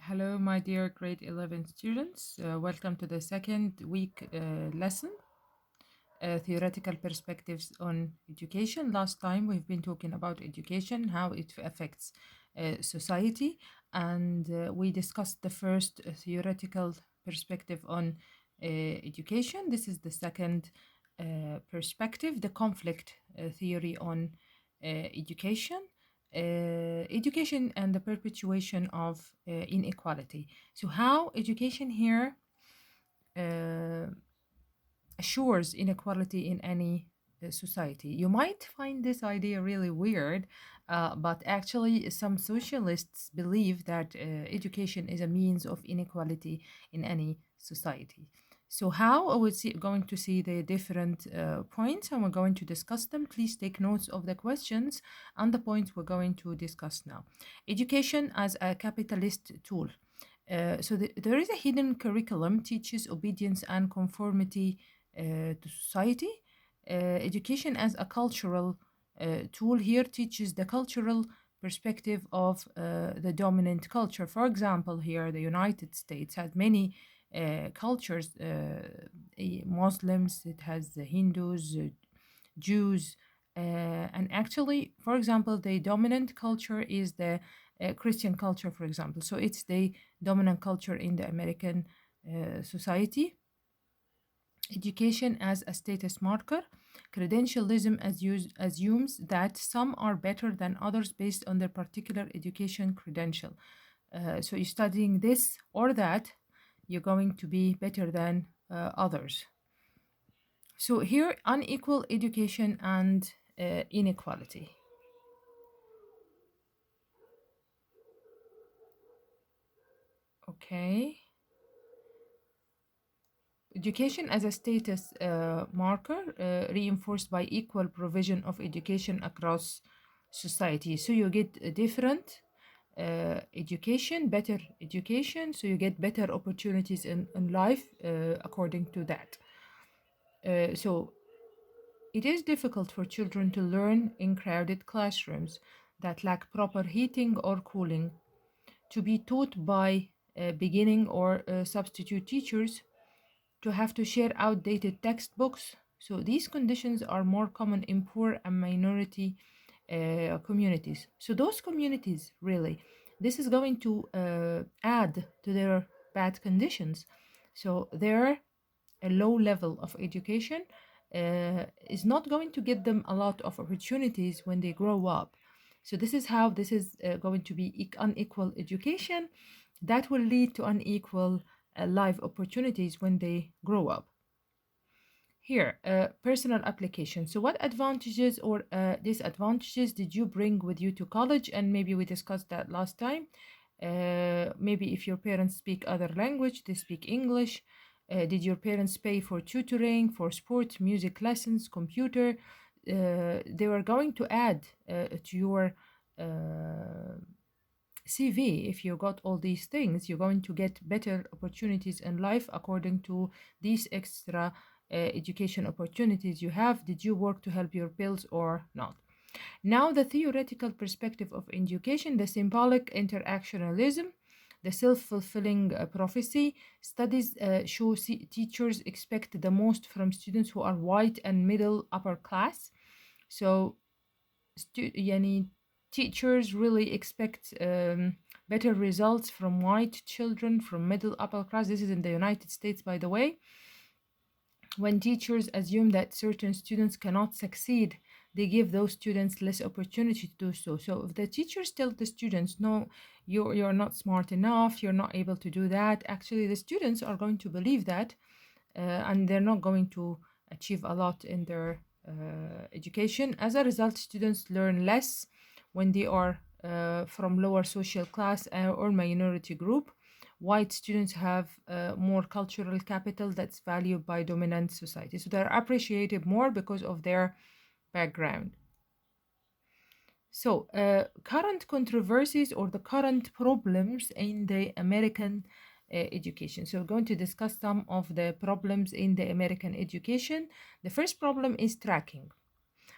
Hello, my dear grade 11 students. Welcome to the second week lesson, Theoretical Perspectives on Education. Last time we've been talking about education, how it affects society, and we discussed the first theoretical perspective on education. This is the second perspective, the conflict theory on education. Education and the perpetuation of inequality. So, how education here uh, assures inequality in any society. You might find this idea really weird, but actually, some socialists believe that education is a means of inequality in any society. So, how are we going to see the different points and we're going to discuss them? Please take notes of the questions and the points we're going to discuss now. Education as a capitalist tool. There is a hidden curriculum teaches obedience and conformity to society. Education as a cultural tool here teaches the cultural perspective of the dominant culture. For example, here the United States has many cultures, Muslims, it has the Hindus, Jews, and actually, for example, the dominant culture is the Christian culture, for example. So it's the dominant culture in the American society. Education as a status marker. Credentialism assumes that some are better than others based on their particular education credential. So you're studying this or that, you're going to be better than others. So here, unequal education and inequality. Okay. Education as a status marker, reinforced by equal provision of education across society. So you get a different education, better education, so you get better opportunities in life according to that. So it is difficult for children to learn in crowded classrooms that lack proper heating or cooling, to be taught by beginning or substitute teachers, to have to share outdated textbooks. So these conditions are more common in poor and minority communities. So those communities, really, this is going to add to their bad conditions. So their a low level of education is not going to get them a lot of opportunities when they grow up. So this is how this is going to be unequal education that will lead to unequal life opportunities when they grow up. Here, personal application. So, what advantages or disadvantages did you bring with you to college? And maybe we discussed that last time. Maybe if your parents speak other language, they speak English. Did your parents pay for tutoring, for sport, music lessons, computer? They were going to add to your CV. If you got all these things, you're going to get better opportunities in life according to these extra education opportunities you have. Did you work to help your bills or not? Now, the theoretical perspective of education, the symbolic interactionalism, the self fulfilling prophecy. Studies show teachers expect the most from students who are white and middle upper class. So, yani, teachers really expect better results from white children, from middle upper class. This is in the United States, by the way. When teachers assume that certain students cannot succeed, they give those students less opportunity to do so. So if the teachers tell the students, no, you're not smart enough, you're not able to do that, actually the students are going to believe that, and they're not going to achieve a lot in their education. As a result, students learn less when they are from lower social class or minority group. White students have more cultural capital that's valued by dominant society. So they're appreciated more because of their background. So, current controversies or the current problems in the American education. So, we're going to discuss some of the problems in the American education. The first problem is tracking.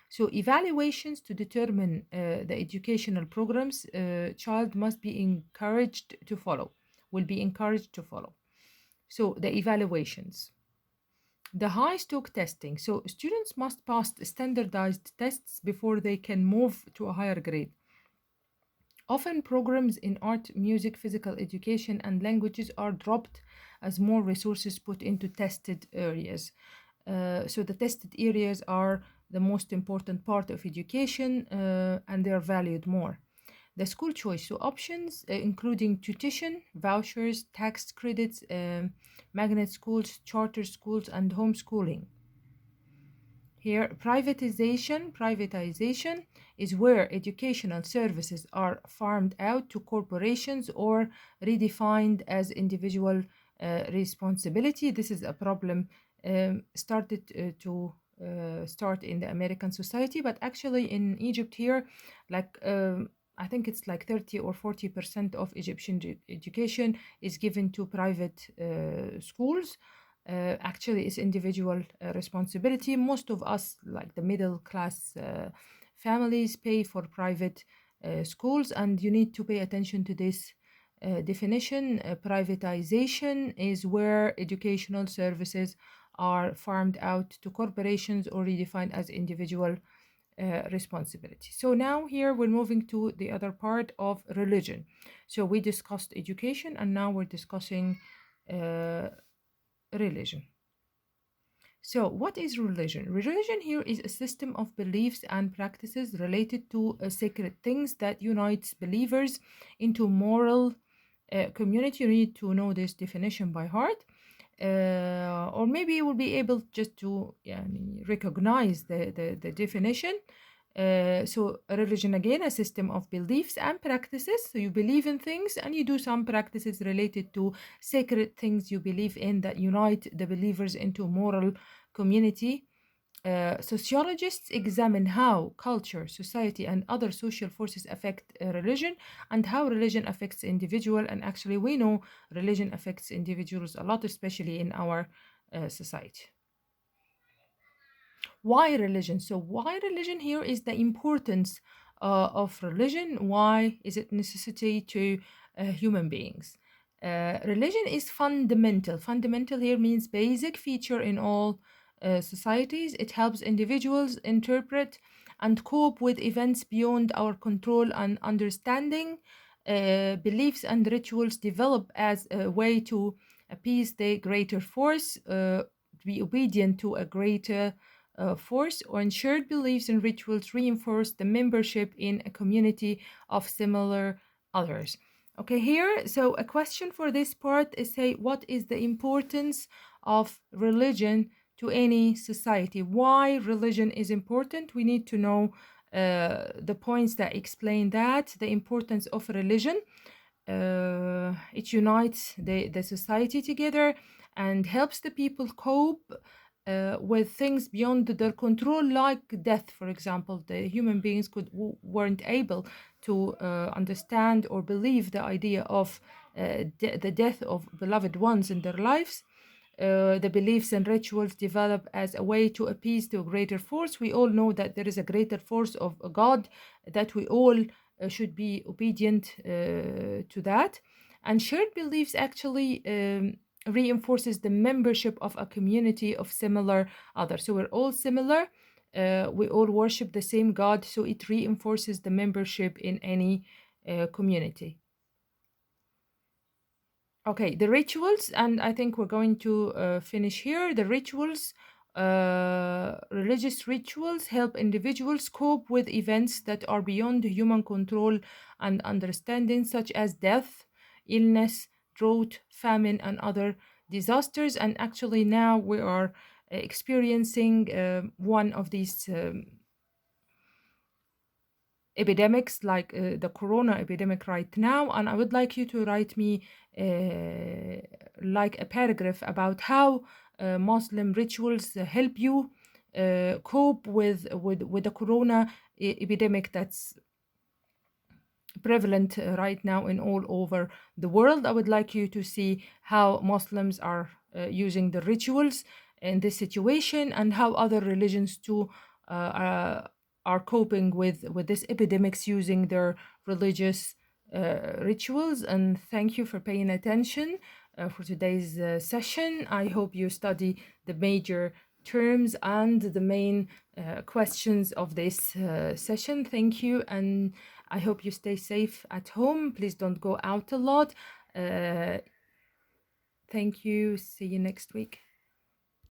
So, evaluations to determine the educational programs child must be encouraged to follow. will be encouraged to follow. So the evaluations. The high stock testing. So students must pass standardized tests before they can move to a higher grade. Often programs in art, music, physical education, and languages are dropped as more resources put into tested areas. So the tested areas are the most important part of education, and they are valued more. The school choice, so options including tuition, vouchers, tax credits, magnet schools, charter schools, and homeschooling. Here, privatization is where educational services are farmed out to corporations or redefined as individual responsibility. This is a problem started to start in the American society, but actually in Egypt here, like I think it's like 30 or 40% of Egyptian education is given to private schools. Actually, it's individual responsibility. Most of us, like the middle class families, pay for private schools, and you need to pay attention to this definition. Privatization is where educational services are farmed out to corporations or redefined as individual responsibility. So now here we're moving to the other part of religion. So we discussed education, and now we're discussing religion. So, what is religion? Religion here is a system of beliefs and practices related to sacred things that unites believers into moral community. You need to know this definition by heart. Or maybe you will be able just to recognize the definition. So, a religion again, a system of beliefs and practices. So, you believe in things and you do some practices related to sacred things you believe in that unite the believers into moral community. Sociologists examine how culture, society, and other social forces affect religion and how religion affects individual. And actually, we know religion affects individuals a lot, especially in our society. Why religion? So, why religion here is the importance of religion. Why is it necessity to human beings? Religion is fundamental. Fundamental here means basic feature in all societies. It helps individuals interpret and cope with events beyond our control and understanding. Beliefs and rituals develop as a way to appease the greater force, be obedient to a greater force, or shared beliefs and rituals reinforce the membership in a community of similar others. Okay, here, so a question for this part is say, what is the importance of religion to any society? Why religion is important? We need to know the points that explain that, the importance of religion. It unites the society together and helps the people cope with things beyond their control, like death, for example. The human beings weren't able to understand or believe the idea of the death of beloved ones in their lives. The beliefs and rituals develop as a way to appease to a greater force. We all know that there is a greater force of a God, that we all should be obedient to that. And shared beliefs actually reinforces the membership of a community of similar others. So we're all similar. We all worship the same God, so it reinforces the membership in any community. Okay, the rituals, and I think we're going to finish here. The rituals, religious rituals, help individuals cope with events that are beyond human control and understanding, such as death, illness, drought, famine, and other disasters. And actually, now we are experiencing one of these epidemics, like the corona epidemic right now. And I would like you to write me like a paragraph about how Muslim rituals help you cope with the corona epidemic that's prevalent right now in all over the world. I would like you to see how Muslims are using the rituals in this situation, and how other religions too are coping with this epidemics using their religious rituals. And thank you for paying attention for today's session. I hope you study the major terms and the main questions of this session. Thank you, and I hope you stay safe at home. Please don't go out a lot. Thank you. See you next week.